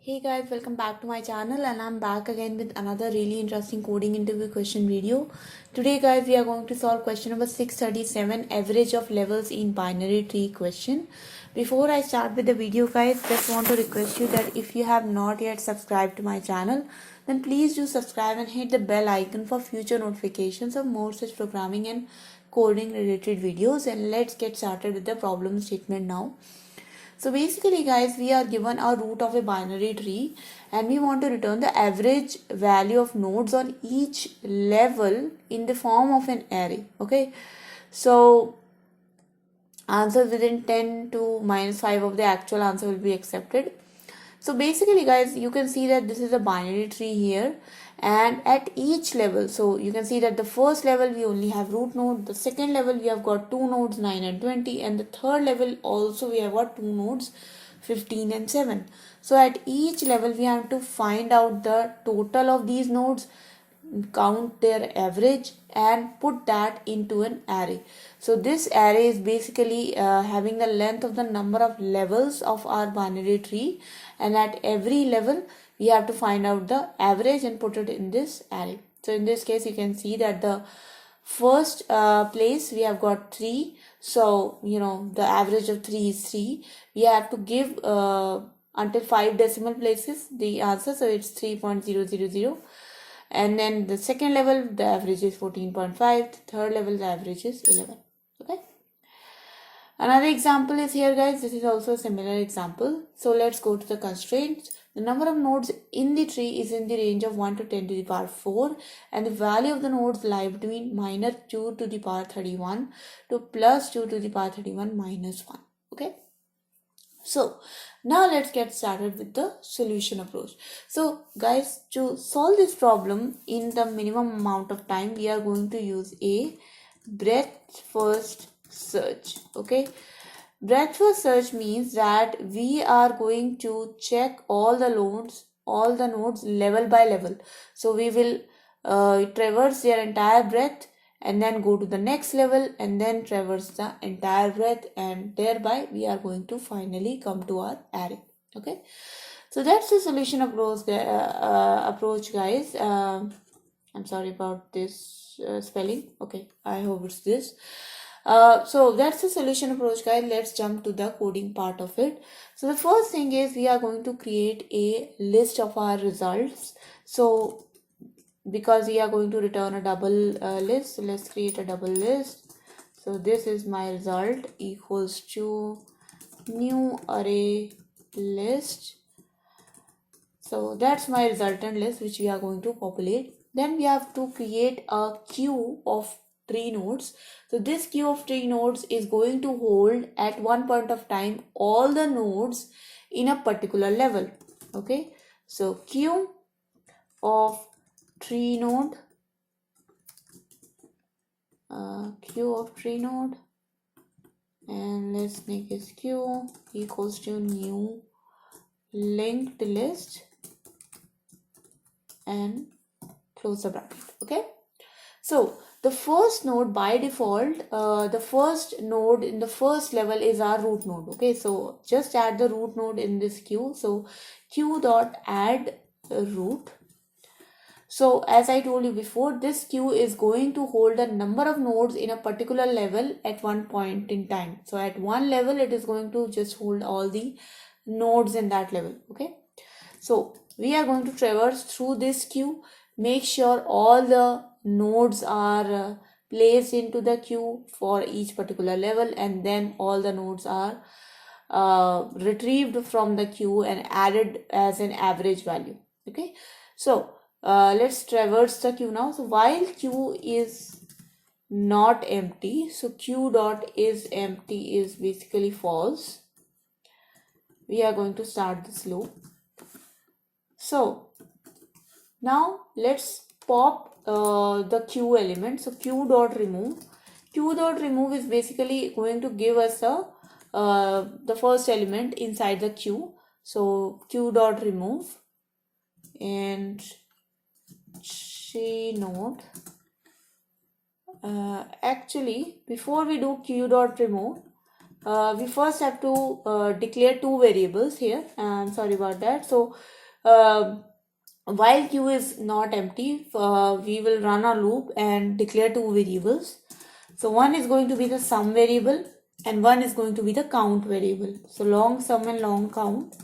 Hey guys, welcome back to my channel and I'm back again with another really interesting coding interview question video. Today guys, we are going to solve question number 637, average of levels in binary tree question. Before I start with the video guys, just want to request you that if you have not yet subscribed to my channel, then please do subscribe and hit the bell icon for future notifications of more such programming and coding related videos. And let's get started with the problem statement now. So basically guys, we are given a root of a binary tree and we want to return the average value of nodes on each level in the form of an array. Okay, so answer within 10 to minus 5 of the actual answer will be accepted. So basically guys, you can see that this is a binary tree here, and at each level, so you can see that the first level we only have root node, the second level we have got two nodes 9 and 20, and the third level also we have got two nodes 15 and 7. So at each level we have to find out the total of these nodes, count their average and put that into an array. So this array is basically having the length of the number of levels of our binary tree, and at every level we have to find out the average and put it in this array. So in this case you can see that the first place we have got 3, so the average of 3 is 3. We have to give until 5 decimal places the answer, so it's 3.000. And then the second level the average is 14.5, the third level the average is 11. Okay, another example is here guys. This is also a similar example. So let's go to the constraints. The number of nodes in the tree is in the range of 1 to 10 to the power 4, and the value of the nodes lie between minus 2 to the power 31 to plus 2 to the power 31 minus 1. Okay, so now let's get started with the solution approach. So guys, to solve this problem in the minimum amount of time, we are going to use a breadth first search. Okay, breadth first search means that we are going to check all the nodes level by level. So we will traverse their entire breadth and then go to the next level and then traverse the entire breadth, and thereby we are going to finally come to our array. Okay, so that's the solution approach guys. I'm sorry about this spelling. Okay, I hope it's this. So that's the solution approach guys. Let's jump to the coding part of it. So the first thing is we are going to create a list of our results. So because we are going to return a double list, so let's create a double list. So this is my result equals to new array list. So that's my resultant list which we are going to populate. Then we have to create a queue of tree nodes. So this queue of tree nodes is going to hold at one point of time all the nodes in a particular level. Okay, so queue of tree node, queue of tree node, and let's make this queue equals to new linked list and close the bracket. Okay, so the first node by default, the first node in the first level is our root node. Okay, so just add the root node in this queue. So queue dot add root. So as I told you before, this queue is going to hold a number of nodes in a particular level at one point in time. So at one level, it is going to just hold all the nodes in that level. Okay, so we are going to traverse through this queue, make sure all the nodes are placed into the queue for each particular level, and then all the nodes are retrieved from the queue and added as an average value. Okay, so let's traverse the queue now. So while queue is not empty, so queue dot is empty is basically false. We are going to start this loop. So now let's pop the queue element. So queue dot remove. Queue dot remove is basically going to give us a the first element inside the queue. So queue dot remove and tree node. Actually, before we do queue dot remove, we first have to declare two variables here. I'm sorry about that. So while q is not empty, we will run a loop and declare two variables. So one is going to be the sum variable and one is going to be the count variable. So long sum and long count,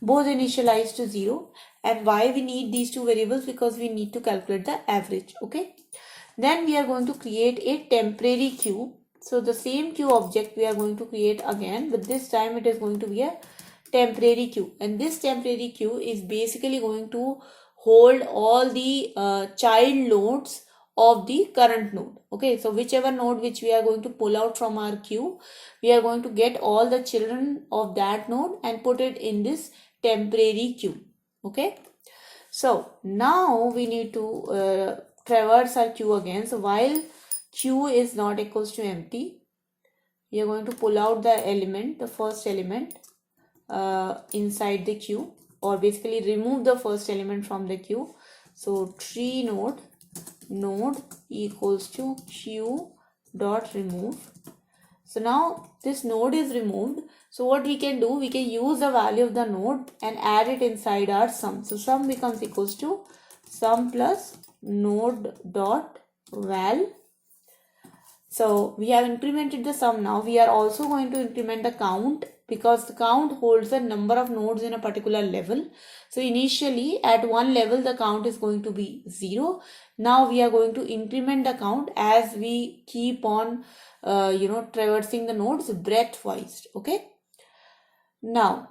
both initialized to 0. And why we need these two variables? Because we need to calculate the average. Okay. Then we are going to create a temporary queue. So the same queue object we are going to create again, but this time it is going to be a temporary queue. And this temporary queue is basically going to hold all the child nodes of the current node. Okay, so whichever node which we are going to pull out from our queue, we are going to get all the children of that node and put it in this temporary queue. Okay, so now we need to traverse our queue again. So while queue is not equals to empty, we are going to pull out the element, the first element inside the queue, or basically remove the first element from the queue. So tree node equals to queue dot remove. So now this node is removed. So what we can do, we can use the value of the node and add it inside our sum. So sum becomes equals to sum plus node dot val. So we have incremented the sum. Now we are also going to increment the count, because the count holds the number of nodes in a particular level. So initially at one level the count is going to be 0. Now we are going to increment the count as we keep on traversing the nodes breadth wise. Okay. Now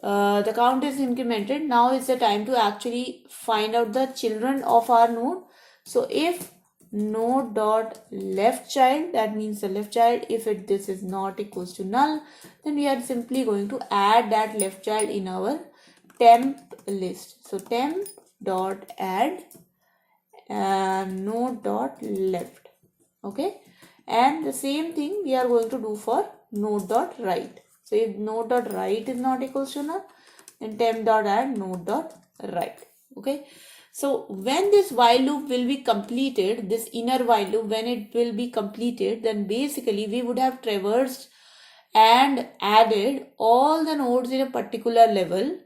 the count is incremented. Now is the time to actually find out the children of our node. So if node dot left child, that means the left child, if this is not equals to null, then we are simply going to add that left child in our temp list. So temp dot add node dot left. Okay, and the same thing we are going to do for node dot right. So if node dot right is not equals to null, then temp dot add node dot right. Okay. So when this while loop will be completed, this inner while loop, when it will be completed, then basically we would have traversed and added all the nodes in a particular level.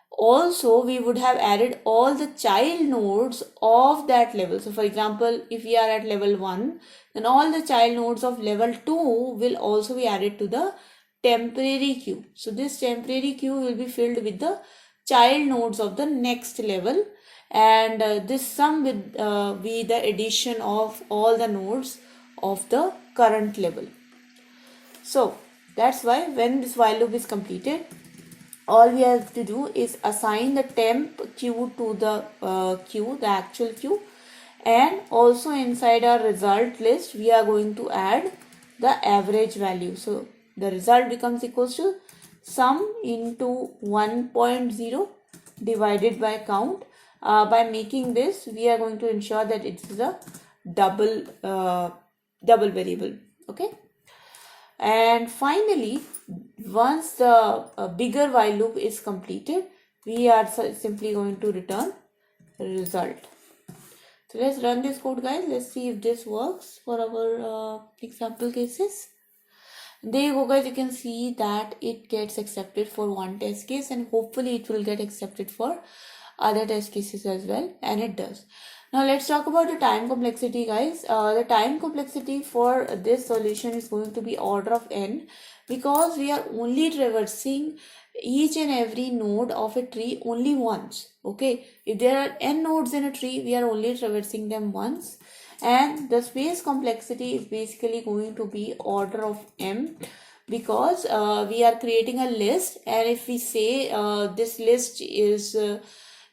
Also, we would have added all the child nodes of that level. So for example, if we are at level 1, then all the child nodes of level 2 will also be added to the temporary queue. So this temporary queue will be filled with the child nodes of the next level. And this sum will be the addition of all the nodes of the current level. So that's why when this while loop is completed, all we have to do is assign the temp queue to the queue, the actual queue, and also inside our result list we are going to add the average value. So the result becomes equals to sum into 1.0 divided by count. By making this, we are going to ensure that it is a double variable. Okay. And finally, once the bigger while loop is completed, we are simply going to return result. So let's run this code, guys. Let's see if this works for our example cases. There you go, guys. You can see that it gets accepted for one test case, and hopefully it will get accepted for other test cases as well, and it does. Now let's talk about the time complexity, guys. The time complexity for this solution is going to be order of n, because we are only traversing each and every node of a tree only once. Okay, if there are n nodes in a tree, we are only traversing them once. And the space complexity is basically going to be order of m, because we are creating a list, and if we say this list is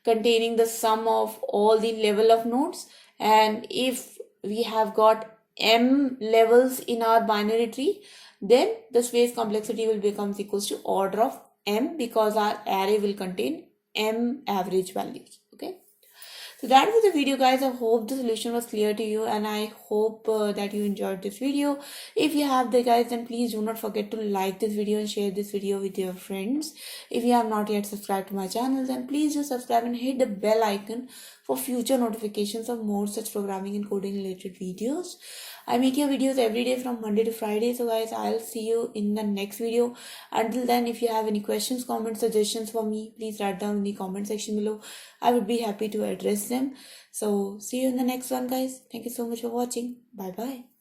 containing the sum of all the level of nodes, and if we have got m levels in our binary tree, then the space complexity will becomes equals to order of m, because our array will contain m average values. Okay, so that was the video, guys. I hope the solution was clear to you, and I hope that you enjoyed this video. If you have the guys, then please do not forget to like this video and share this video with your friends. If you have not yet subscribed to my channel, then please do subscribe and hit the bell icon for future notifications of more such programming and coding related videos. I make your videos every day from Monday to Friday. So guys, I'll see you in the next video. Until then, if you have any questions, comments, suggestions for me, please write down in the comment section below. I would be happy to address them. So see you in the next one, guys. Thank you so much for watching. Bye bye.